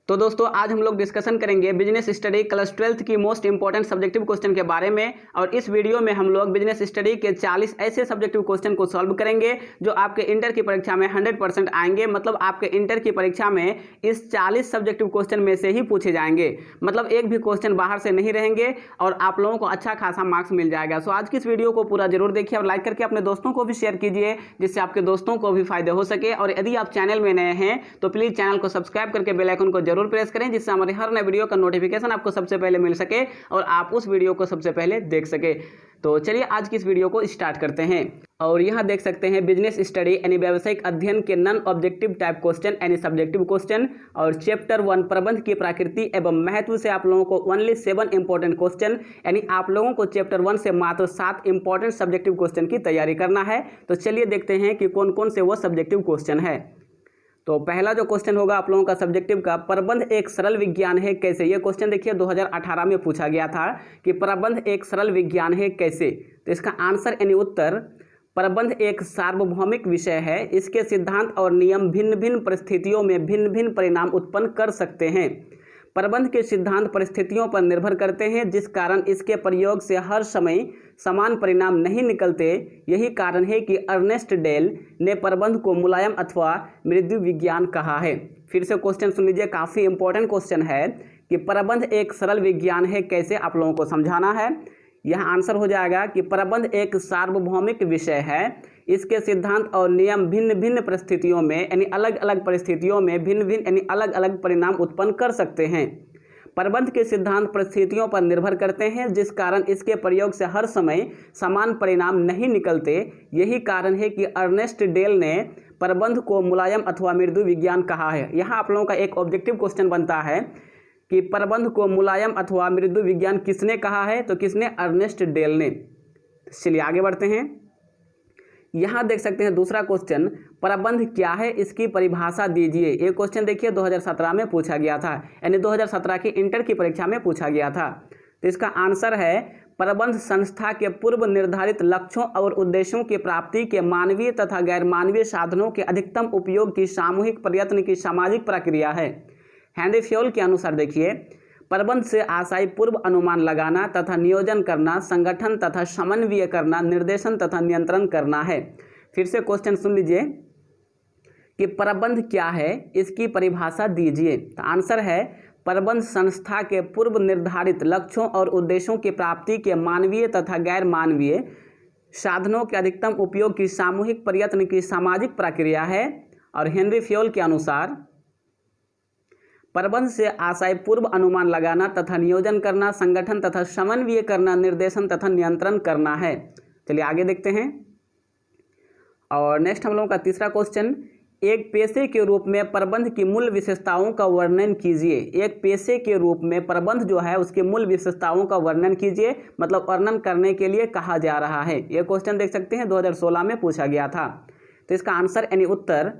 तो दोस्तों आज हम लोग डिस्कशन करेंगे बिजनेस स्टडी क्लास 12th की मोस्ट इंपॉर्टेंट सब्जेक्टिव क्वेश्चन के बारे में। और इस वीडियो में हम लोग बिजनेस स्टडी के 40 ऐसे सब्जेक्टिव क्वेश्चन को सॉल्व करेंगे जो आपके इंटर की परीक्षा में 100% आएंगे। मतलब आपके इंटर की परीक्षा में इस 40 सब्जेक्टिव क्वेश्चन में से ही पूछे जाएंगे। मतलब एक भी क्वेश्चन बाहर से नहीं रहेंगे और आप लोगों को अच्छा खासा मार्क्स मिल जाएगा। सो आज की इस वीडियो को पूरा जरूर देखिए और लाइक करके अपने दोस्तों को भी शेयर कीजिए जिससे आपके दोस्तों को भी फायदे हो सके। और यदि आप चैनल में नए हैं तो प्लीज चैनल को सब्सक्राइब करके बेल आइकन को जरूर प्रेस करें जिससे हमारे हर नए वीडियो का नोटिफिकेशन आपको सबसे पहले मिल सके और आप उस वीडियो को सबसे पहले देख सके। तो चलिए आज की इस वीडियो को स्टार्ट करते हैं। और यहाँ देख सकते हैं बिजनेस स्टडी यानी व्यावसायिक अध्ययन के नॉन ऑब्जेक्टिव टाइप क्वेश्चन यानी सब्जेक्टिव क्वेश्चन। और चैप्टर 1 प्रबंध की प्रकृति एवं महत्व से आप लोगों को ओनली 7 इंपॉर्टेंट क्वेश्चन, यानी आप लोगों को चैप्टर 1 से मात्र 7 इंपॉर्टेंट सब्जेक्टिव क्वेश्चन की तैयारी करना है। तो चलिए देखते हैं कि कौन कौन से वो सब्जेक्टिव क्वेश्चन है। तो पहला जो क्वेश्चन होगा आप लोगों का सब्जेक्टिव का, प्रबंध एक सरल विज्ञान है कैसे। ये क्वेश्चन देखिए 2018 में पूछा गया था कि प्रबंध एक सरल विज्ञान है कैसे। तो इसका आंसर यानी उत्तर, प्रबंध एक सार्वभौमिक विषय है। इसके सिद्धांत और नियम भिन्न भिन्न परिस्थितियों में भिन्न भिन्न परिणाम उत्पन्न कर सकते हैं। प्रबंध के सिद्धांत परिस्थितियों पर निर्भर करते हैं जिस कारण इसके प्रयोग से हर समय समान परिणाम नहीं निकलते। यही कारण है कि अर्नेस्ट डेल ने प्रबंध को मुलायम अथवा मृदु विज्ञान कहा है। फिर से क्वेश्चन सुन लीजिए, काफ़ी इंपॉर्टेंट क्वेश्चन है कि प्रबंध एक सरल विज्ञान है कैसे आप लोगों को समझाना है। यहाँ आंसर हो जाएगा कि प्रबंध एक सार्वभौमिक विषय है। इसके सिद्धांत और नियम भिन्न भिन्न परिस्थितियों में यानी अलग अलग परिस्थितियों में भिन्न भिन्न यानी अलग अलग परिणाम उत्पन्न कर सकते हैं। प्रबंध के सिद्धांत परिस्थितियों पर निर्भर करते हैं जिस कारण इसके प्रयोग से हर समय समान परिणाम नहीं निकलते। यही कारण है कि अर्नेस्ट डेल ने प्रबंध को मुलायम अथवा मृदु विज्ञान कहा है। यहाँ आप लोगों का एक ऑब्जेक्टिव क्वेश्चन बनता है कि प्रबंध को मुलायम अथवा मृदु विज्ञान किसने कहा है, तो किसने, अर्नेस्ट डेल ने। चलिए आगे बढ़ते हैं। यहाँ देख सकते हैं दूसरा क्वेश्चन, प्रबंध क्या है इसकी परिभाषा दीजिए। ये क्वेश्चन देखिए 2017 में पूछा गया था, यानी 2017 की इंटर की परीक्षा में पूछा गया था। तो इसका आंसर है, प्रबंध संस्था के पूर्व निर्धारित लक्ष्यों और उद्देश्यों की प्राप्ति के मानवीय तथा गैर मानवीय साधनों के अधिकतम उपयोग की सामूहिक प्रयत्न की सामाजिक प्रक्रिया है। हेनरी फ्योल के अनुसार देखिए, प्रबंध से आशय पूर्व अनुमान लगाना तथा नियोजन करना, संगठन तथा समन्वय करना, निर्देशन तथा नियंत्रण करना है। फिर से क्वेश्चन सुन लीजिए कि प्रबंध क्या है इसकी परिभाषा दीजिए। तो आंसर है, प्रबंध संस्था के पूर्व निर्धारित लक्ष्यों और उद्देश्यों की प्राप्ति के मानवीय तथा गैर मानवीय साधनों के अधिकतम उपयोग की सामूहिक प्रयत्न की सामाजिक प्रक्रिया है। और हेनरी फ्योल के अनुसार प्रबंध से आशय पूर्व अनुमान लगाना तथा नियोजन करना, संगठन तथा समन्वय करना, निर्देशन तथा नियंत्रण करना है। चलिए आगे देखते हैं। और नेक्स्ट हम लोगों का तीसरा क्वेश्चन, एक पेशे के रूप में प्रबंध की मूल विशेषताओं का वर्णन कीजिए। एक पेशे के रूप में प्रबंध जो है उसकी मूल विशेषताओं का वर्णन कीजिए, मतलब वर्णन करने के लिए कहा जा रहा है। यह क्वेश्चन देख सकते हैं 2016 में पूछा गया था। तो इसका आंसर यानी उत्तर,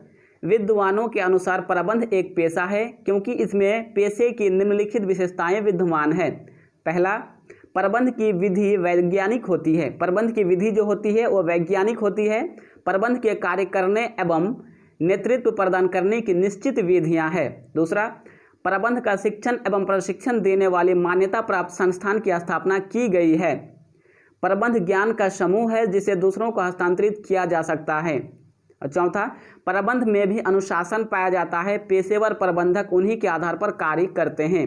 विद्वानों के अनुसार प्रबंध एक पेशा है क्योंकि इसमें पेशे की निम्नलिखित विशेषताएं विद्यमान है। पहला, प्रबंध की विधि वैज्ञानिक होती है। प्रबंध की विधि जो होती है वो वैज्ञानिक होती है। प्रबंध के कार्य करने एवं नेतृत्व प्रदान करने की निश्चित विधियां हैं। दूसरा, प्रबंध का शिक्षण एवं प्रशिक्षण देने वाली मान्यता प्राप्त संस्थान की स्थापना की गई है। प्रबंध ज्ञान का समूह है जिसे दूसरों को हस्तांतरित किया जा सकता है। और चौथा, प्रबंध में भी अनुशासन पाया जाता है। पेशेवर प्रबंधक उन्हीं के आधार पर कार्य करते हैं।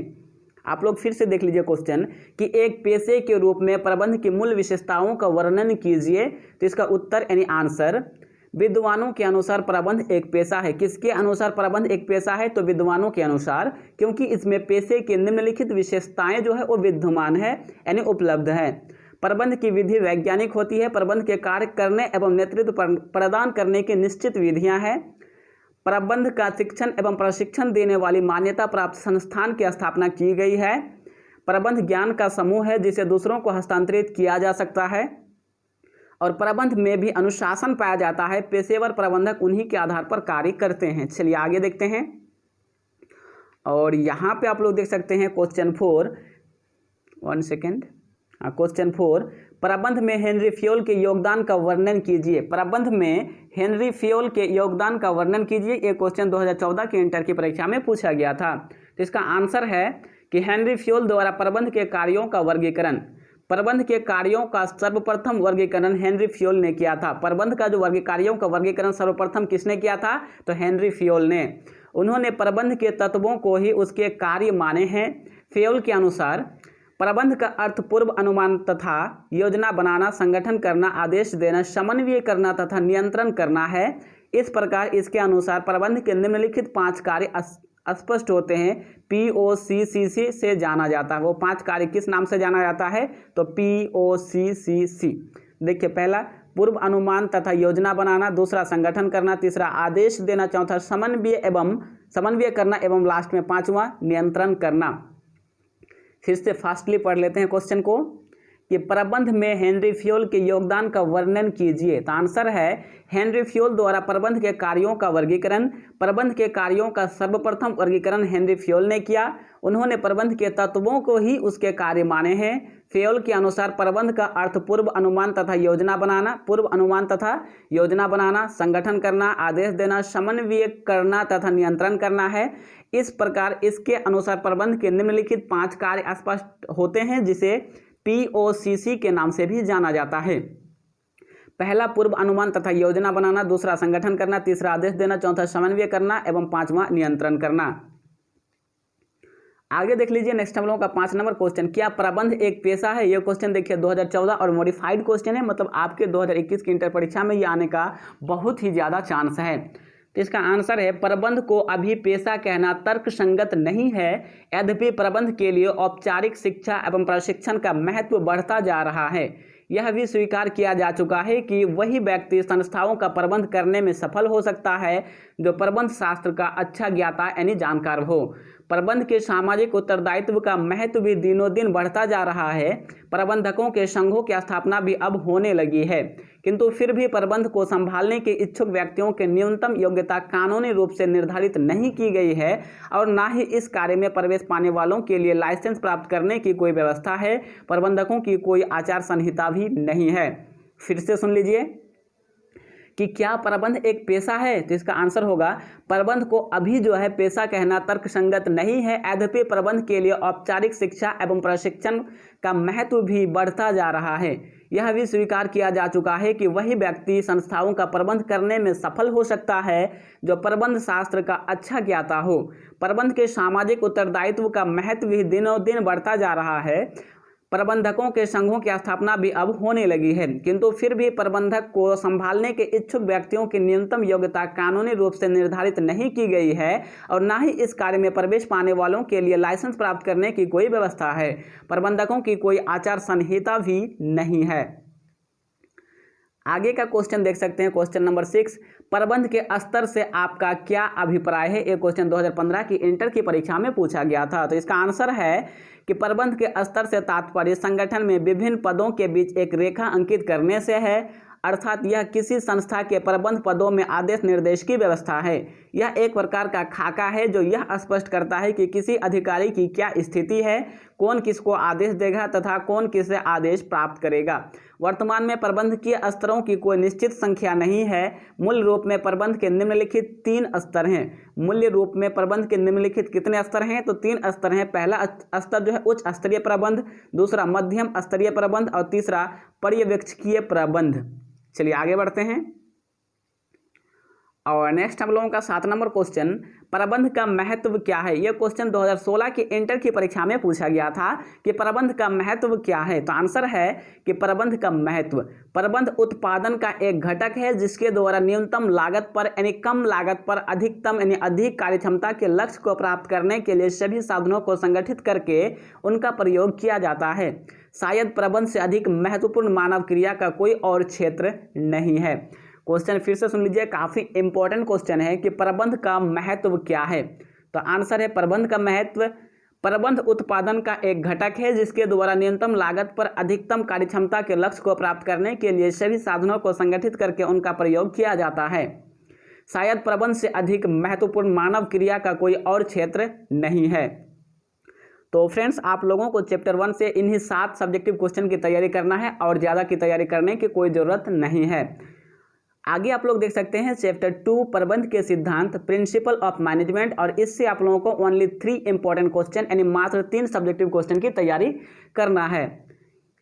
आप लोग फिर से देख लीजिए क्वेश्चन कि एक पेशे के रूप में प्रबंध की मूल विशेषताओं का वर्णन कीजिए। तो इसका उत्तर यानी आंसर, विद्वानों के अनुसार प्रबंध एक पेशा है। किसके अनुसार प्रबंध एक पेशा है, तो विद्वानों के अनुसार, क्योंकि इसमें पेशे की निम्नलिखित विशेषताएं जो है वो विद्यमान है यानी उपलब्ध है। प्रबंध की विधि वैज्ञानिक होती है। प्रबंध के कार्य करने एवं नेतृत्व प्रदान करने की निश्चित विधियां हैं। प्रबंध का शिक्षण एवं प्रशिक्षण देने वाली मान्यता प्राप्त संस्थान की स्थापना की गई है। प्रबंध ज्ञान का समूह है जिसे दूसरों को हस्तांतरित किया जा सकता है। और प्रबंध में भी अनुशासन पाया जाता है। पेशेवर प्रबंधक उन्हीं के आधार पर कार्य करते हैं। चलिए आगे देखते हैं। और यहाँ पे आप लोग देख सकते हैं क्वेश्चन 4, 1 सेकेंड। क्वेश्चन 4, प्रबंध में हेनरी फ्योल के योगदान का वर्णन कीजिए। प्रबंध में हेनरी फ्योल के योगदान का वर्णन कीजिए। ये क्वेश्चन 2014 के इंटर की परीक्षा में पूछा गया था। तो इसका आंसर है कि हेनरी फ्योल द्वारा प्रबंध के कार्यों का वर्गीकरण। प्रबंध के कार्यों का सर्वप्रथम वर्गीकरण हेनरी फ्योल ने किया था। प्रबंध का जो कार्यों का वर्गीकरण सर्वप्रथम किसने किया था? तो हेनरी फ्योल ने। उन्होंने प्रबंध के तत्वों को ही उसके कार्य माने हैं। फ्योल के अनुसार प्रबंध का अर्थ पूर्व अनुमान तथा योजना बनाना, संगठन करना, आदेश देना, समन्वय करना तथा नियंत्रण करना है। इस प्रकार इसके अनुसार प्रबंध के निम्नलिखित 5 कार्य स्पष्ट होते हैं। POCCC से जाना जाता है। वो 5 कार्य किस नाम से जाना जाता है? तो POCCC। देखिए, पहला पूर्व अनुमान तथा योजना बनाना, दूसरा संगठन करना, तीसरा आदेश देना, चौथा समन्वय करना एवं लास्ट में 5वां नियंत्रण करना। फिर से फास्टली पढ़ लेते हैं क्वेश्चन को कि प्रबंध में हेनरी फ्योल के योगदान का वर्णन कीजिए। तो आंसर है हेनरी फ्योल द्वारा प्रबंध के कार्यों का वर्गीकरण। प्रबंध के कार्यों का सर्वप्रथम वर्गीकरण हेनरी फ्योल ने किया। उन्होंने प्रबंध के तत्वों को ही उसके कार्य माने हैं। फ्योल के अनुसार प्रबंध का अर्थ पूर्व अनुमान तथा योजना बनाना, संगठन करना, आदेश देना, समन्वय करना तथा नियंत्रण करना है। इस प्रकार इसके अनुसार प्रबंध के निम्नलिखित 5 कार्य स्पष्ट होते हैं, जिसे POCC के नाम से भी जाना जाता है। पहला पूर्व अनुमान तथा योजना बनाना, दूसरा संगठन करना, तीसरा आदेश देना, चौथा समन्वय करना एवं 5वां नियंत्रण करना। आगे देख लीजिए नेक्स्ट हम लोगों का 5 नंबर क्वेश्चन, क्या प्रबंध एक पेशा है? ये क्वेश्चन देखिए 2014 और मॉडिफाइड क्वेश्चन है, मतलब आपके 2021 की इंटर परीक्षा में ये आने का बहुत ही ज़्यादा चांस है। तो इसका आंसर है प्रबंध को अभी पेशा कहना तर्कसंगत नहीं है। यद्यपि प्रबंध के लिए औपचारिक शिक्षा एवं प्रशिक्षण का महत्व बढ़ता जा रहा है। यह भी स्वीकार किया जा चुका है कि वही व्यक्ति संस्थाओं का प्रबंध करने में सफल हो सकता है जो प्रबंध शास्त्र का अच्छा ज्ञाता यानी जानकार हो। प्रबंध के सामाजिक उत्तरदायित्व का महत्व भी दिनों दिन बढ़ता जा रहा है। प्रबंधकों के संघों की स्थापना भी अब होने लगी है, किंतु फिर भी प्रबंध को संभालने के इच्छुक व्यक्तियों की न्यूनतम योग्यता कानूनी रूप से निर्धारित नहीं की गई है और न ही इस कार्य में प्रवेश पाने वालों के लिए लाइसेंस प्राप्त करने की कोई व्यवस्था है। प्रबंधकों की कोई आचार संहिता भी नहीं है। फिर से सुन लीजिए कि क्या प्रबंध एक पेशा है? तो इसका आंसर होगा प्रबंध को अभी जो है पेशा कहना तर्कसंगत नहीं है। यद्यपि प्रबंध के लिए औपचारिक शिक्षा एवं प्रशिक्षण का महत्व भी बढ़ता जा रहा है। यह भी स्वीकार किया जा चुका है कि वही व्यक्ति संस्थाओं का प्रबंध करने में सफल हो सकता है जो प्रबंध शास्त्र का अच्छा ज्ञाता हो। प्रबंध के सामाजिक उत्तरदायित्व का महत्व भी दिनों दिन बढ़ता जा रहा है। प्रबंधकों के संघों की स्थापना भी अब होने लगी है, किंतु फिर भी प्रबंधक को संभालने के इच्छुक व्यक्तियों की न्यूनतम योग्यता कानूनी रूप से निर्धारित नहीं की गई है और न ही इस कार्य में प्रवेश पाने वालों के लिए लाइसेंस प्राप्त करने की कोई व्यवस्था है। प्रबंधकों की कोई आचार संहिता भी नहीं है। आगे का क्वेश्चन देख सकते हैं, क्वेश्चन नंबर 6, प्रबंध के स्तर से आपका क्या अभिप्राय है? ये क्वेश्चन 2015 की इंटर की परीक्षा में पूछा गया था। तो इसका आंसर है कि प्रबंध के स्तर से तात्पर्य संगठन में विभिन्न पदों के बीच एक रेखा अंकित करने से है, अर्थात यह किसी संस्था के प्रबंध पदों में आदेश निर्देश की व्यवस्था है। यह एक प्रकार का खाका है जो यह स्पष्ट करता है कि किसी अधिकारी की क्या स्थिति है, कौन किसको आदेश देगा तथा कौन किससे आदेश प्राप्त करेगा। वर्तमान में प्रबंधकीय स्तरों की कोई निश्चित संख्या नहीं है। मूल रूप में प्रबंध के निम्नलिखित 3 स्तर हैं। मूल्य रूप में प्रबंध के निम्नलिखित कितने स्तर हैं? तो 3 स्तर हैं। पहला स्तर जो है उच्च स्तरीय प्रबंध, दूसरा मध्यम स्तरीय प्रबंध और तीसरा पर्यवेक्षकीय प्रबंध। चलिए आगे बढ़ते हैं और नेक्स्ट हम लोगों का 7 नंबर क्वेश्चन, प्रबंध का महत्व क्या है? यह क्वेश्चन 2016 की इंटर की परीक्षा में पूछा गया था कि प्रबंध का महत्व क्या है। तो आंसर है कि प्रबंध का महत्व, प्रबंध उत्पादन का एक घटक है जिसके द्वारा न्यूनतम लागत पर यानी कम लागत पर अधिकतम यानी अधिक कार्यक्षमता के लक्ष्य को प्राप्त करने के लिए सभी साधनों को संगठित करके उनका प्रयोग किया जाता है। शायद प्रबंध से अधिक महत्वपूर्ण मानव क्रिया का कोई और क्षेत्र नहीं है। क्वेश्चन फिर से सुन लीजिए, काफ़ी इंपॉर्टेंट क्वेश्चन है कि प्रबंध का महत्व क्या है। तो आंसर है प्रबंध का महत्व, प्रबंध उत्पादन का एक घटक है जिसके द्वारा न्यूनतम लागत पर अधिकतम कार्यक्षमता के लक्ष्य को प्राप्त करने के लिए सभी साधनों को संगठित करके उनका प्रयोग किया जाता है। शायद प्रबंध से अधिक महत्वपूर्ण मानव क्रिया का कोई और क्षेत्र नहीं है। तो फ्रेंड्स, आप लोगों को चैप्टर 1 से इन्हीं 7 सब्जेक्टिव क्वेश्चन की तैयारी करना है और ज़्यादा की तैयारी करने की कोई ज़रूरत नहीं है। आगे आप लोग देख सकते हैं चैप्टर 2 प्रबंध के सिद्धांत, प्रिंसिपल ऑफ मैनेजमेंट, और इससे आप लोगों को ओनली 3 इंपॉर्टेंट क्वेश्चन यानी मात्र 3 सब्जेक्टिव क्वेश्चन की तैयारी करना है।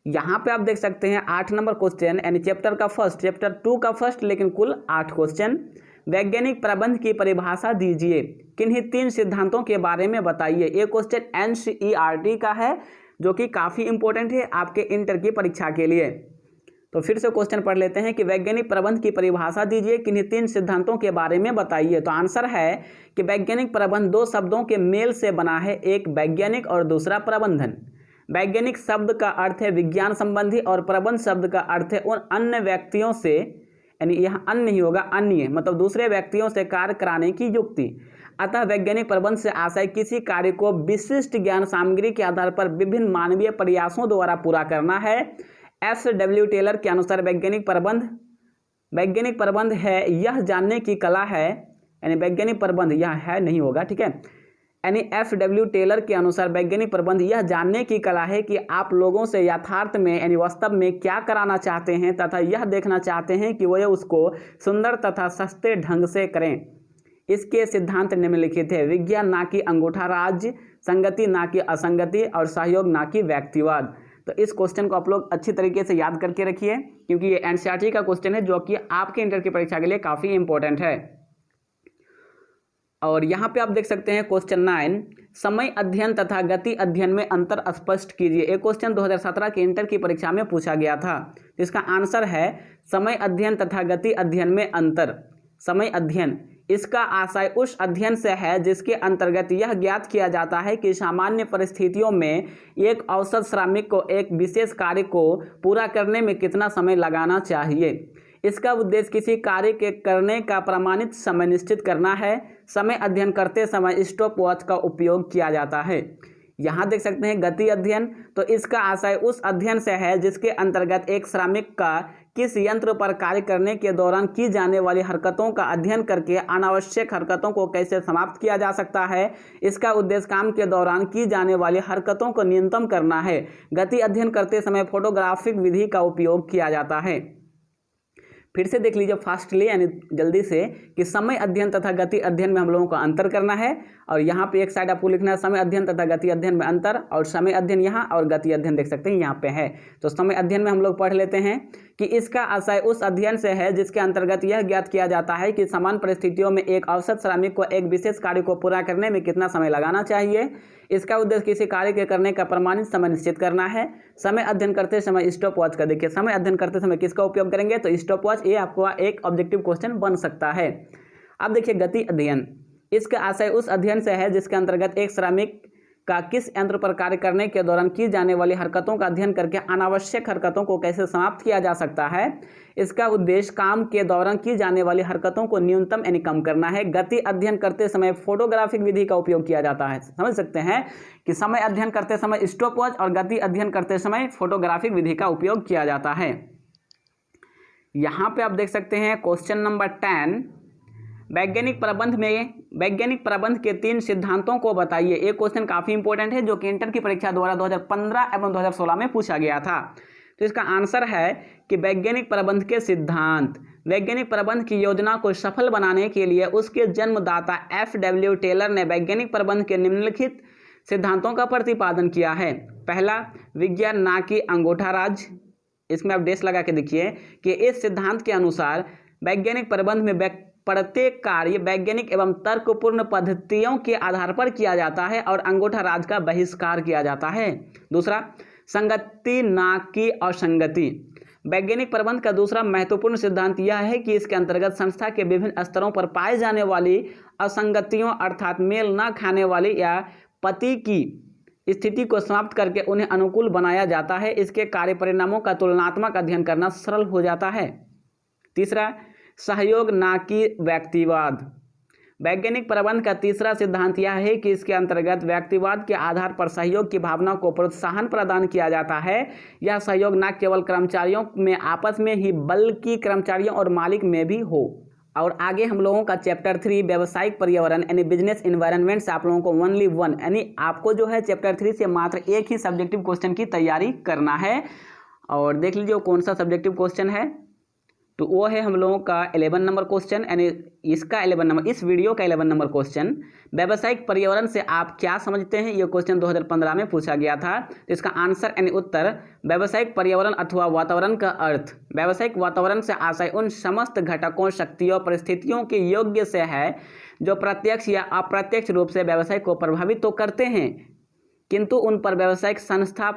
यहाँ पे आप देख सकते हैं 8 नंबर क्वेश्चन यानी चैप्टर 2 का फर्स्ट, लेकिन कुल 8 क्वेश्चन। वैज्ञानिक प्रबंध की परिभाषा दीजिए, किन्हीं 3 सिद्धांतों के बारे में बताइए। ये क्वेश्चन NCERT का है जो कि काफ़ी इंपॉर्टेंट है आपके इंटर की परीक्षा के लिए। तो फिर से क्वेश्चन पढ़ लेते हैं कि वैज्ञानिक प्रबंध की परिभाषा दीजिए, किन्हीं 3 सिद्धांतों के बारे में बताइए। तो आंसर है कि वैज्ञानिक प्रबंध 2 शब्दों के मेल से बना है, एक वैज्ञानिक और दूसरा प्रबंधन। वैज्ञानिक शब्द का अर्थ है विज्ञान संबंधी और प्रबंध शब्द का अर्थ है उन अन्य व्यक्तियों से, यानी यहाँ अन्य नहीं होगा, अन्य मतलब दूसरे व्यक्तियों से कार्य कराने की युक्ति। अतः वैज्ञानिक प्रबंध से आशय किसी कार्य को विशिष्ट ज्ञान सामग्री के आधार पर विभिन्न मानवीय प्रयासों द्वारा पूरा करना है। SW टेलर के अनुसार वैज्ञानिक प्रबंध है यह जानने की कला है, यानी वैज्ञानिक प्रबंध यह है नहीं होगा, ठीक है। यानी FW टेलर के अनुसार वैज्ञानिक प्रबंध यह जानने की कला है कि आप लोगों से यथार्थ में यानी वास्तव में क्या कराना चाहते हैं तथा यह देखना चाहते हैं कि वह उसको सुंदर तथा सस्ते ढंग से करें। इसके सिद्धांत निम्नलिखित है, विज्ञान ना कि अंगूठा राज, संगति ना कि असंगति, और सहयोग ना कि व्यक्तिवाद। तो इस क्वेश्चन को आप लोग अच्छी तरीके से याद करके रखिए, क्योंकि ये NCERT का क्वेश्चन है जो कि आपके इंटर की परीक्षा के लिए काफ़ी इंपॉर्टेंट है। और यहाँ पे आप देख सकते हैं क्वेश्चन 9, समय अध्ययन तथा गति अध्ययन में अंतर स्पष्ट कीजिए। एक क्वेश्चन 2017 के इंटर की परीक्षा में पूछा गया था। इसका आंसर है समय अध्ययन तथा गति अध्ययन में अंतर। समय अध्ययन, इसका आशय उस अध्ययन से है जिसके अंतर्गत यह ज्ञात किया जाता है कि सामान्य परिस्थितियों में एक औसत श्रमिक को एक विशेष कार्य को पूरा करने में कितना समय लगाना चाहिए। इसका उद्देश्य किसी कार्य के करने का प्रमाणित समय निश्चित करना है। समय अध्ययन करते समय स्टॉप वॉच का उपयोग किया जाता है। यहाँ देख सकते हैं गति अध्ययन, तो इसका आशय उस अध्ययन से है जिसके अंतर्गत एक श्रमिक का किस यंत्र पर कार्य करने के दौरान की जाने वाली हरकतों का अध्ययन करके अनावश्यक हरकतों को कैसे समाप्त किया जा सकता है। इसका उद्देश्य काम के दौरान की जाने वाली हरकतों को न्यूनतम करना है। गति अध्ययन करते समय फोटोग्राफिक विधि का उपयोग किया जाता है। फिर से देख लीजिए फास्टली यानी जल्दी से कि समय अध्ययन तथा गति अध्ययन में हम लोगों को अंतर करना है। और यहाँ पे एक साइड आपको लिखना है समय अध्ययन तथा गति अध्ययन में अंतर, और समय अध्ययन यहाँ और गति अध्ययन देख सकते हैं यहाँ पे है। तो समय अध्ययन में हम लोग पढ़ लेते हैं कि इसका आशय उस अध्ययन से है जिसके अंतर्गत यह ज्ञात किया जाता है कि समान परिस्थितियों में एक औसत श्रमिक को एक विशेष कार्य को पूरा करने में कितना समय लगाना चाहिए। इसका उद्देश्य किसी कार्य के करने का प्रमाणित समय निश्चित करना है। समय अध्ययन करते समय स्टॉप वॉच का, देखिए समय अध्ययन करते समय किसका उपयोग करेंगे, तो स्टॉप वॉच, ये आपको एक ऑब्जेक्टिव क्वेश्चन बन सकता है। अब देखिए गति अध्ययन, इसका आशय उस अध्ययन से है जिसके अंतर्गत एक श्रमिक का किस यंत्र पर कार्य करने के दौरान की जाने वाली हरकतों का अध्ययन करके अनावश्यक हरकतों को कैसे समाप्त किया जा सकता है। इसका उद्देश्य काम के दौरान की जाने वाली हरकतों को न्यूनतम यानी कम करना है। गति अध्ययन करते समय फोटोग्राफिक विधि का उपयोग किया जाता है। समझ सकते हैं कि समय अध्ययन करते समय स्टॉप वॉच और गति अध्ययन करते समय फोटोग्राफिक विधि का उपयोग किया जाता है। यहाँ पे आप देख सकते हैं क्वेश्चन नंबर 10, वैज्ञानिक प्रबंध के 3 सिद्धांतों को बताइए। एक क्वेश्चन काफ़ी इंपॉर्टेंट है जो कि इंटर की परीक्षा द्वारा 2015 एवं 2016 में पूछा गया था। तो इसका आंसर है कि वैज्ञानिक प्रबंध के सिद्धांत, वैज्ञानिक प्रबंध की योजना को सफल बनाने के लिए उसके जन्मदाता FW टेलर ने वैज्ञानिक प्रबंध के निम्नलिखित सिद्धांतों का प्रतिपादन किया है। पहला, विज्ञान ना कि अंगूठा राज। इसमें आप डेश लगा के देखिए कि इस सिद्धांत के अनुसार वैज्ञानिक प्रबंध में प्रत्येक कार्य वैज्ञानिक एवं तर्कपूर्ण पद्धतियों के आधार पर किया जाता है और अंगूठा राज का बहिष्कार किया जाता है। दूसरा, संगति ना कि असंगति। वैज्ञानिक प्रबंध का दूसरा महत्वपूर्ण सिद्धांत यह है कि इसके अंतर्गत संस्था के विभिन्न स्तरों पर पाए जाने वाली असंगतियों अर्थात मेल न खाने वाली या पति की स्थिति को समाप्त करके उन्हें अनुकूल बनाया जाता है। इसके कार्य परिणामों का तुलनात्मक अध्ययन करना सरल हो जाता है। तीसरा, सहयोग ना कि व्यक्तिवाद। वैज्ञानिक प्रबंध का तीसरा सिद्धांत यह है कि इसके अंतर्गत व्यक्तिवाद के आधार पर सहयोग की भावना को प्रोत्साहन प्रदान किया जाता है। यह सहयोग न केवल कर्मचारियों में आपस में ही बल्कि कर्मचारियों और मालिक में भी हो। और आगे हम लोगों का चैप्टर 3 व्यावसायिक पर्यावरण यानी बिजनेस इन्वायरमेंट से आप लोगों को ओनली 1 यानी आपको जो है चैप्टर 3 से मात्र एक ही सब्जेक्टिव क्वेश्चन की तैयारी करना है। और देख लीजिए वो कौन सा सब्जेक्टिव क्वेश्चन है, तो वो है हम लोगों का 11 नंबर क्वेश्चन, यानी इसका 11 नंबर, इस वीडियो का 11 नंबर क्वेश्चन, व्यावसायिक पर्यावरण से आप क्या समझते हैं। ये क्वेश्चन 2015 में पूछा गया था। तो इसका आंसर यानी उत्तर, व्यावसायिक पर्यावरण अथवा वातावरण का अर्थ व्यावसायिक वातावरण से आशय उन समस्त घटकों, शक्तियों, परिस्थितियों के योग्य से है जो प्रत्यक्ष या अप्रत्यक्ष रूप से व्यवसाय को प्रभावित तो करते हैं, किंतु उन पर व्यावसायिक संस्था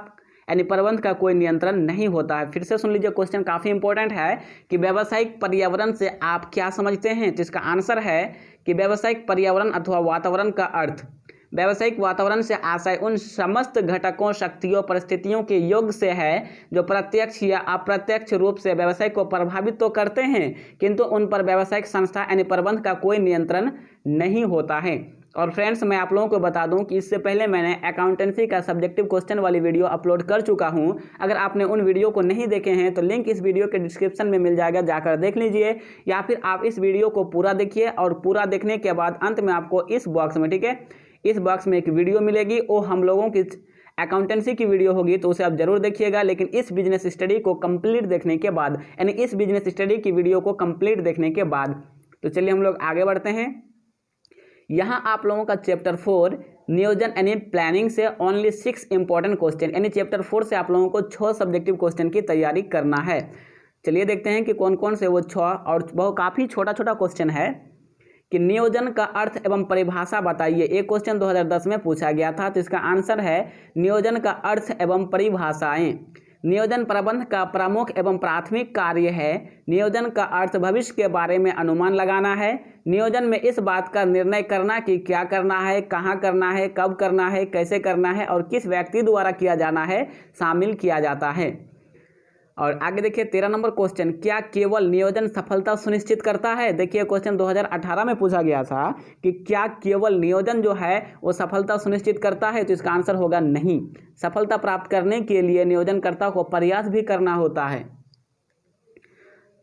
यानी प्रबंध का कोई नियंत्रण नहीं होता है। फिर से सुन लीजिए, क्वेश्चन काफ़ी इंपॉर्टेंट है कि व्यावसायिक पर्यावरण से आप क्या समझते हैं। तो इसका आंसर है कि व्यावसायिक पर्यावरण अथवा वातावरण का अर्थ व्यावसायिक वातावरण से आशय उन समस्त घटकों, शक्तियों, परिस्थितियों के योग से है जो प्रत्यक्ष या अप्रत्यक्ष रूप से व्यवसाय को प्रभावित तो करते हैं, किंतु उन पर व्यावसायिक संस्था यानी प्रबंध का कोई नियंत्रण नहीं होता है। और फ्रेंड्स, मैं आप लोगों को बता दूं कि इससे पहले मैंने अकाउंटेंसी का सब्जेक्टिव क्वेश्चन वाली वीडियो अपलोड कर चुका हूं। अगर आपने उन वीडियो को नहीं देखे हैं तो लिंक इस वीडियो के डिस्क्रिप्शन में मिल जाएगा, जाकर देख लीजिए, या फिर आप इस वीडियो को पूरा देखिए और पूरा देखने के बाद अंत में आपको इस बॉक्स में, ठीक है, इस बॉक्स में एक वीडियो मिलेगी, वो हम लोगों की अकाउंटेंसी की वीडियो होगी, तो उसे आप जरूर देखिएगा। लेकिन इस बिजनेस स्टडी को कंप्लीट देखने के बाद, यानी इस बिजनेस स्टडी की वीडियो को कंप्लीट देखने के बाद, तो चलिए हम लोग आगे बढ़ते हैं। यहाँ आप लोगों का चैप्टर 4 नियोजन यानी प्लानिंग से ओनली 6 इंपॉर्टेंट क्वेश्चन, यानी चैप्टर 4 से आप लोगों को 6 सब्जेक्टिव क्वेश्चन की तैयारी करना है। चलिए देखते हैं कि कौन कौन से वो 6, और बहुत काफ़ी छोटा छोटा क्वेश्चन है कि नियोजन का अर्थ एवं परिभाषा बताइए। एक क्वेश्चन 2010 में पूछा गया था। तो इसका आंसर है नियोजन का अर्थ एवं परिभाषाएं। नियोजन प्रबंध का प्रमुख एवं प्राथमिक कार्य है। नियोजन का अर्थ भविष्य के बारे में अनुमान लगाना है। नियोजन में इस बात का निर्णय करना कि क्या करना है, कहाँ करना है, कब करना है, कैसे करना है और किस व्यक्ति द्वारा किया जाना है शामिल किया जाता है। और आगे देखिए 13 नंबर क्वेश्चन, क्या केवल नियोजन सफलता सुनिश्चित करता है। देखिए क्वेश्चन 2018 में पूछा गया था कि क्या केवल नियोजन जो है वो सफलता सुनिश्चित करता है। तो इसका आंसर होगा नहीं। सफलता प्राप्त करने के लिए नियोजनकर्ता को प्रयास भी करना होता है।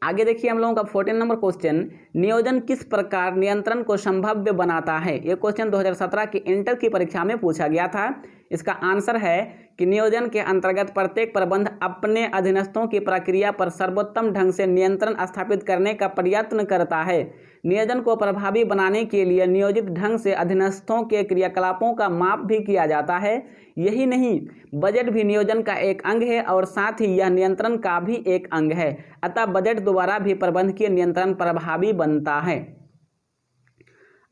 आगे देखिए हम लोगों का 14 नंबर क्वेश्चन, नियोजन किस प्रकार नियंत्रण को संभव्य बनाता है। ये क्वेश्चन 2017 की इंटर की परीक्षा में पूछा गया था। इसका आंसर है कि नियोजन के अंतर्गत प्रत्येक प्रबंध अपने अधीनस्थों की प्रक्रिया पर सर्वोत्तम ढंग से नियंत्रण स्थापित करने का प्रयत्न करता है। नियोजन को प्रभावी बनाने के लिए नियोजित ढंग से अधीनस्थों के क्रियाकलापों का माप भी किया जाता है। यही नहीं, बजट भी नियोजन का एक अंग है और साथ ही यह नियंत्रण का भी एक अंग है। अतः बजट द्वारा भी प्रबंधकीय नियंत्रण प्रभावी बनता है।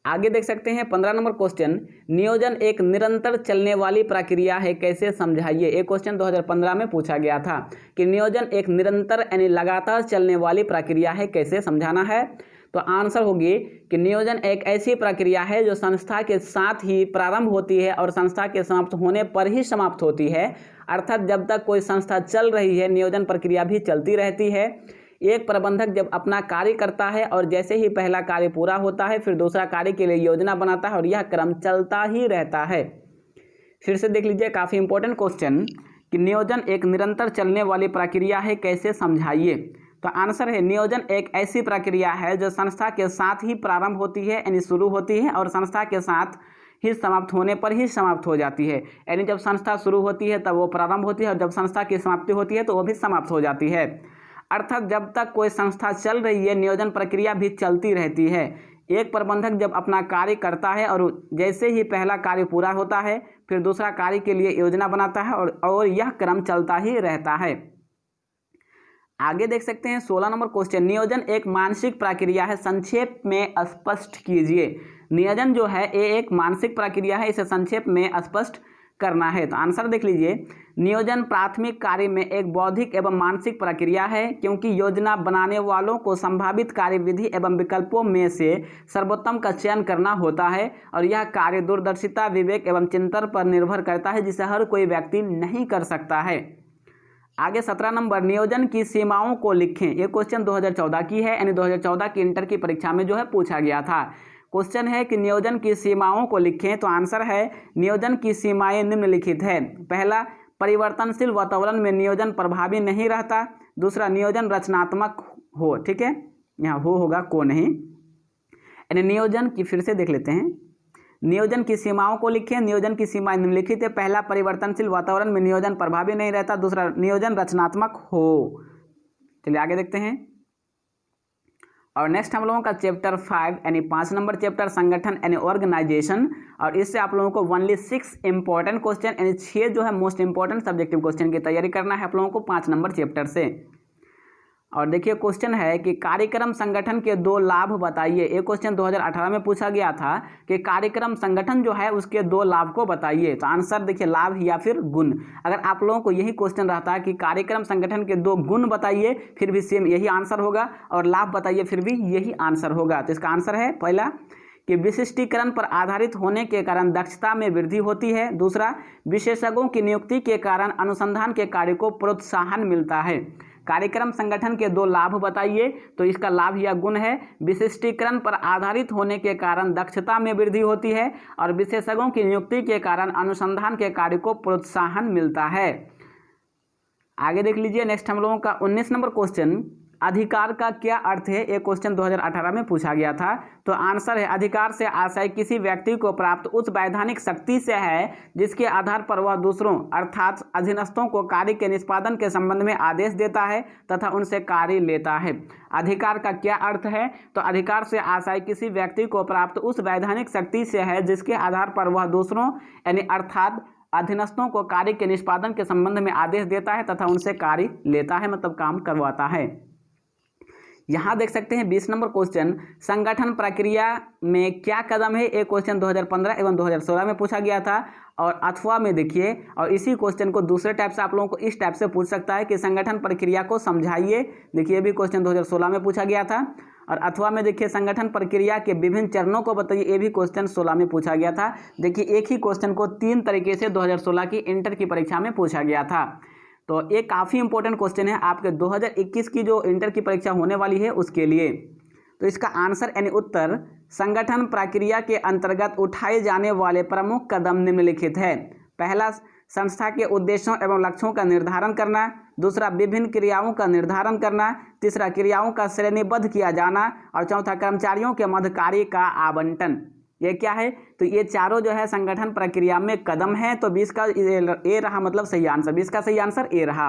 आगे देख सकते हैं 15 नंबर क्वेश्चन, नियोजन एक निरंतर चलने वाली प्रक्रिया है, कैसे समझाइए। एक क्वेश्चन 2015 में पूछा गया था कि नियोजन एक निरंतर यानी लगातार चलने वाली प्रक्रिया है, कैसे समझाना है। तो आंसर होगी कि नियोजन एक ऐसी प्रक्रिया है जो संस्था के साथ ही प्रारंभ होती है और संस्था के समाप्त होने पर ही समाप्त होती है। अर्थात जब तक कोई संस्था चल रही है नियोजन प्रक्रिया भी चलती रहती है। एक प्रबंधक जब अपना कार्य करता है और जैसे ही पहला कार्य पूरा होता है फिर दूसरा कार्य के लिए योजना बनाता है और यह क्रम चलता ही रहता है। फिर से देख लीजिए, काफ़ी इंपॉर्टेंट क्वेश्चन कि नियोजन एक निरंतर चलने वाली प्रक्रिया है, कैसे समझाइए। तो आंसर है नियोजन एक ऐसी प्रक्रिया है जो संस्था के साथ ही प्रारंभ होती है, यानी शुरू होती है, और संस्था के साथ ही समाप्त होने पर ही समाप्त हो जाती है। यानी जब संस्था शुरू होती है तब वो प्रारंभ होती है और जब संस्था की समाप्ति होती है तो वो भी समाप्त हो जाती है। अर्थात जब तक कोई संस्था चल रही है नियोजन प्रक्रिया भी चलती रहती है। एक प्रबंधक जब अपना कार्य करता है और जैसे ही पहला कार्य पूरा होता है फिर दूसरा कार्य के लिए योजना बनाता है और यह क्रम चलता ही रहता है। आगे देख सकते हैं 16 नंबर क्वेश्चन, नियोजन एक मानसिक प्रक्रिया है, संक्षेप में स्पष्ट कीजिए। नियोजन जो है ये एक मानसिक प्रक्रिया है, इसे संक्षेप में स्पष्ट करना है। तो आंसर देख लीजिए, नियोजन प्राथमिक कार्य में एक बौद्धिक एवं मानसिक प्रक्रिया है, क्योंकि योजना बनाने वालों को संभावित कार्य विधि एवं विकल्पों में से सर्वोत्तम का चयन करना होता है और यह कार्य दूरदर्शिता, विवेक एवं चिंतन पर निर्भर करता है, जिसे हर कोई व्यक्ति नहीं कर सकता है। आगे 17 नंबर, नियोजन की सीमाओं को लिखें। ये क्वेश्चन 2014 की है, यानी 2014 की इंटर की परीक्षा में जो है पूछा गया था। क्वेश्चन है कि नियोजन की सीमाओं को लिखें। तो आंसर है नियोजन की सीमाएं निम्नलिखित है। पहला, परिवर्तनशील वातावरण में नियोजन प्रभावी नहीं रहता। दूसरा, नियोजन रचनात्मक हो, ठीक है, यहाँ हो होगा, को नहीं। यानी नियोजन की, फिर से देख लेते हैं, नियोजन की सीमाओं को लिखें। नियोजन की सीमाएं निम्नलिखित है। पहला, परिवर्तनशील वातावरण में नियोजन प्रभावी नहीं रहता। दूसरा, नियोजन रचनात्मक हो। चलिए आगे देखते हैं। और नेक्स्ट हम लोगों का चैप्टर 5 यानी 5 नंबर चैप्टर संगठन यानी ऑर्गेनाइजेशन, और इससे आप लोगों को ओनली 6 इंपॉर्टेंट क्वेश्चन यानी 6 जो है मोस्ट इंपॉर्टेंट सब्जेक्टिव क्वेश्चन की तैयारी करना है आप लोगों को 5 नंबर चैप्टर से। और देखिए क्वेश्चन है कि कार्यक्रम संगठन के 2 लाभ बताइए। एक क्वेश्चन 2018 में पूछा गया था कि कार्यक्रम संगठन जो है उसके 2 लाभ को बताइए। तो आंसर देखिए लाभ या फिर गुण। अगर आप लोगों को यही क्वेश्चन रहता है कि कार्यक्रम संगठन के 2 गुण बताइए, फिर भी सेम यही आंसर होगा, और लाभ बताइए फिर भी यही आंसर होगा। तो इसका आंसर है पहला कि विशिष्टीकरण पर आधारित होने के कारण दक्षता में वृद्धि होती है। दूसरा, विशेषज्ञों की नियुक्ति के कारण अनुसंधान के कार्य को प्रोत्साहन मिलता है। कार्यक्रम संगठन के 2 लाभ बताइए, तो इसका लाभ या गुण है विशिष्टीकरण पर आधारित होने के कारण दक्षता में वृद्धि होती है, और विशेषज्ञों की नियुक्ति के कारण अनुसंधान के कार्य को प्रोत्साहन मिलता है। आगे देख लीजिए नेक्स्ट हम लोगों का 19 नंबर क्वेश्चन, अधिकार का क्या अर्थ है। एक क्वेश्चन 2018 में पूछा गया था। तो आंसर है अधिकार से आशय किसी व्यक्ति को प्राप्त उस वैधानिक शक्ति से है जिसके आधार पर वह दूसरों अर्थात अधीनस्थों को कार्य के निष्पादन के संबंध में आदेश देता है तथा उनसे कार्य लेता है। अधिकार का क्या अर्थ है, तो अधिकार से आशय किसी व्यक्ति को प्राप्त उस वैधानिक शक्ति से है जिसके आधार पर वह दूसरों यानी अर्थात अधीनस्थों को कार्य के निष्पादन के संबंध में आदेश देता है तथा उनसे कार्य लेता है, मतलब काम करवाता है। यहाँ देख सकते हैं 20 नंबर क्वेश्चन, संगठन प्रक्रिया में क्या कदम है। एक क्वेश्चन 2015 एवं 2016 में पूछा गया था। और अथवा में देखिए, और इसी क्वेश्चन को दूसरे टाइप से आप लोगों को इस टाइप से पूछ सकता है कि संगठन प्रक्रिया को समझाइए। देखिए ये भी क्वेश्चन 2016 में पूछा गया था। और अथवा में देखिए संगठन प्रक्रिया के विभिन्न चरणों को बताइए, ये भी क्वेश्चन 16 में पूछा गया था। देखिए एक ही क्वेश्चन को 3 तरीके से 2016 की इंटर की परीक्षा में पूछा गया था। तो ये काफ़ी इंपॉर्टेंट क्वेश्चन है आपके 2021 की जो इंटर की परीक्षा होने वाली है उसके लिए। तो इसका आंसर यानी उत्तर, संगठन प्रक्रिया के अंतर्गत उठाए जाने वाले प्रमुख कदम निम्नलिखित है। पहला, संस्था के उद्देश्यों एवं लक्ष्यों का निर्धारण करना। दूसरा, विभिन्न क्रियाओं का निर्धारण करना। तीसरा, क्रियाओं का श्रेणीबद्ध किया जाना। और चौथा, कर्मचारियों के मध्य कार्य का आवंटन। ये क्या है, तो ये चारों जो है संगठन प्रक्रिया में कदम है। तो 20 का ए रहा मतलब सही आंसर, 20 का सही आंसर ए रहा।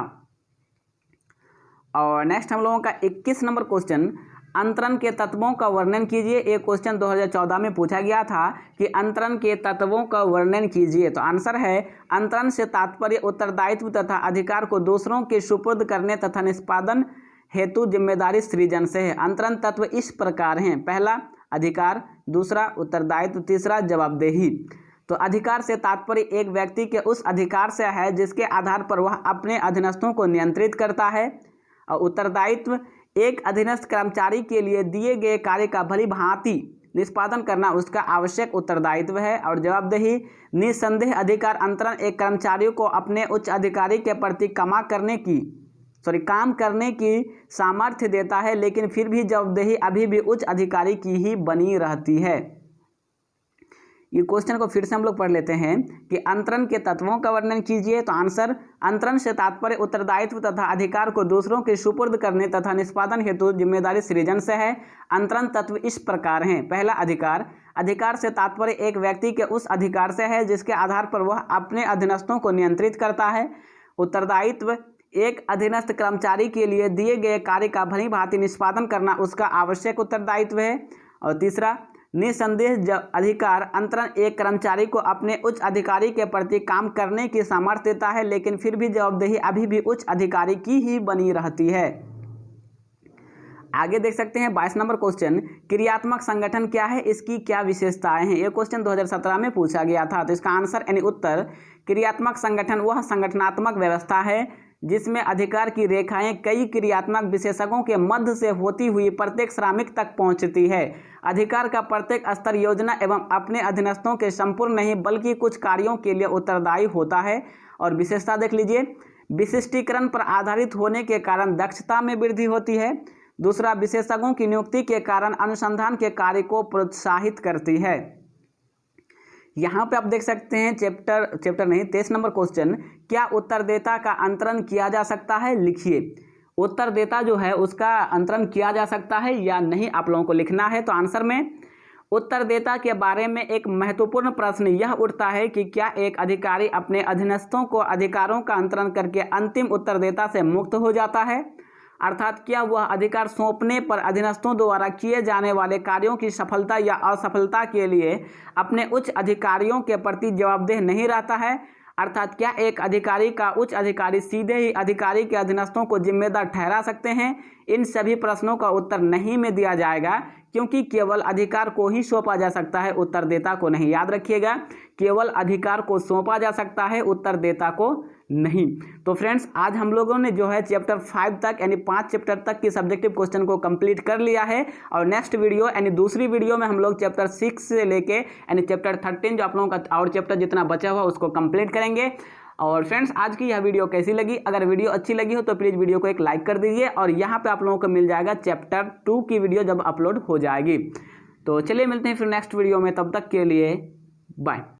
और नेक्स्ट हम लोगों का 21 नंबर क्वेश्चन, अंतरण के तत्वों का वर्णन कीजिए। एक क्वेश्चन 2014 में पूछा गया था कि अंतरण के तत्वों का वर्णन कीजिए। तो आंसर है अंतरण से तात्पर्य उत्तरदायित्व तथा अधिकार को दूसरों के सुपुर्द करने तथा निष्पादन हेतु जिम्मेदारी सृजन से है। अंतरण तत्व इस प्रकार हैं, पहला अधिकार, दूसरा उत्तरदायित्व, तीसरा जवाबदेही। तो अधिकार से तात्पर्य एक व्यक्ति के उस अधिकार से है जिसके आधार पर वह अपने अधीनस्थों को नियंत्रित करता है। और उत्तरदायित्व एक अधीनस्थ कर्मचारी के लिए दिए गए कार्य का भली भांति निष्पादन करना उसका आवश्यक उत्तरदायित्व है। और जवाबदेही निसंदेह अधिकार अंतरण एक कर्मचारी को अपने उच्च अधिकारी के प्रति काम करने की सामर्थ्य देता है, लेकिन फिर भी जवाबदेही अभी भी उच्च अधिकारी की ही बनी रहती है। ये क्वेश्चन को फिर से हम लोग पढ़ लेते हैं कि अंतरण के तत्वों का वर्णन कीजिए। तो आंसर, अंतरण से तात्पर्य उत्तरदायित्व तथा अधिकार को दूसरों के सुपुर्द करने तथा निष्पादन हेतु जिम्मेदारी सृजन से है। अंतरण तत्व इस प्रकार हैं, पहला अधिकार, अधिकार से तात्पर्य एक व्यक्ति के उस अधिकार से है जिसके आधार पर वह अपने अधीनस्थों को नियंत्रित करता है। उत्तरदायित्व एक अधीनस्थ कर्मचारी के लिए दिए गए कार्य का भली भांति निष्पादन करना उसका आवश्यक उत्तरदायित्व है। और तीसरा, निसंदेह अधिकार अंतरण एक कर्मचारी को अपने उच्च अधिकारी के प्रति काम करने की सामर्थ्य देता है, लेकिन फिर भी जवाबदेही अभी भी उच्च अधिकारी की ही बनी रहती है। आगे देख सकते हैं 22 नंबर क्वेश्चन, क्रियात्मक संगठन क्या है, इसकी क्या विशेषताएं हैं। यह क्वेश्चन 2017 में पूछा गया था। तो इसका आंसर यानी उत्तर, क्रियात्मक संगठन वह संगठनात्मक व्यवस्था है जिसमें अधिकार की रेखाएं कई क्रियात्मक विशेषज्ञों के मध्य से होती हुई प्रत्येक श्रमिक तक पहुंचती है। अधिकार का प्रत्येक स्तर योजना एवं अपने अधीनस्थों के संपूर्ण नहीं बल्कि कुछ कार्यों के लिए उत्तरदायी होता है। और विशेषता देख लीजिए, विशिष्टीकरण पर आधारित होने के कारण दक्षता में वृद्धि होती है। दूसरा, विशेषज्ञों की नियुक्ति के कारण अनुसंधान के कार्य को प्रोत्साहित करती है। यहाँ पे आप देख सकते हैं 23 नंबर क्वेश्चन, क्या उत्तरदाता का अंतरण किया जा सकता है, लिखिए। उत्तरदाता जो है उसका अंतरण किया जा सकता है या नहीं, आप लोगों को लिखना है। तो आंसर में उत्तरदाता के बारे में एक महत्वपूर्ण प्रश्न यह उठता है कि क्या एक अधिकारी अपने अधीनस्थों को अधिकारों का अंतरण करके अंतिम उत्तरदाता से मुक्त हो जाता है। अर्थात क्या वह अधिकार सौंपने पर अधीनस्थों द्वारा किए जाने वाले कार्यों की सफलता या असफलता के लिए अपने उच्च अधिकारियों के प्रति जवाबदेह नहीं रहता है। अर्थात क्या एक अधिकारी का उच्च अधिकारी सीधे ही अधिकारी के अधीनस्थों को जिम्मेदार ठहरा सकते हैं। इन सभी प्रश्नों का उत्तर नहीं में दिया जाएगा, क्योंकि केवल अधिकार को ही सौंपा जा सकता है, उत्तरदाता को नहीं। याद रखिएगा, केवल अधिकार को सौंपा जा सकता है, उत्तरदाता को नहीं। तो फ्रेंड्स, आज हम लोगों ने जो है चैप्टर 5 तक यानी 5 चैप्टर तक की सब्जेक्टिव क्वेश्चन को कंप्लीट कर लिया है। और नेक्स्ट वीडियो यानी दूसरी वीडियो में हम लोग चैप्टर 6 से लेके यानी चैप्टर 13 जो आप लोगों का और चैप्टर जितना बचा हुआ उसको कंप्लीट करेंगे। और फ्रेंड्स, आज की यह वीडियो कैसी लगी? अगर वीडियो अच्छी लगी हो तो प्लीज़ वीडियो को एक लाइक कर दीजिए। और यहाँ पे आप लोगों को मिल जाएगा चैप्टर 2 की वीडियो जब अपलोड हो जाएगी। तो चलिए मिलते हैं फिर नेक्स्ट वीडियो में, तब तक के लिए बाय।